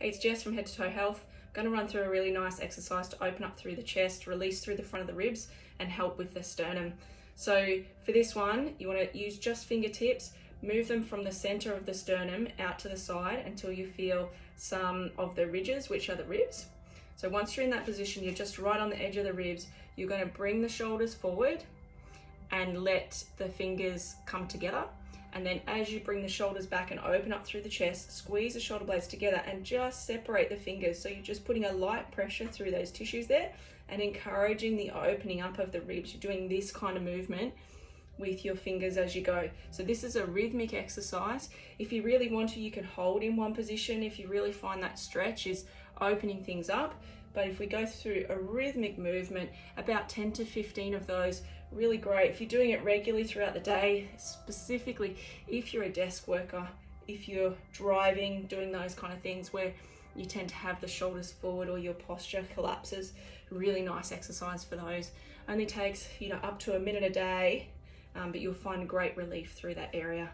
Hey, it's Jess from Head to Toe Health. I'm going to run through a really nice exercise to open up through the chest, release through the front of the ribs, and help with the sternum. So for this one, you want to use just fingertips, move them from the center of the sternum out to the side until you feel some of the ridges, which are the ribs. So once you're in that position, you're just right on the edge of the ribs. You're going to bring the shoulders forward and let the fingers come together. And then as you bring the shoulders back and open up through the chest, squeeze the shoulder blades together and just separate the fingers. So you're just putting a light pressure through those tissues there and encouraging the opening up of the ribs. You're doing this kind of movement with your fingers as you go. So this is a rhythmic exercise. If you really want to, you can hold in one position if you really find that stretch is opening things up. But if we go through a rhythmic movement, about 10 to 15 of those, really great. If you're doing it regularly throughout the day, specifically if you're a desk worker, if you're driving, doing those kind of things where you tend to have the shoulders forward or your posture collapses, really nice exercise for those. Only takes, up to a minute a day, but you'll find great relief through that area.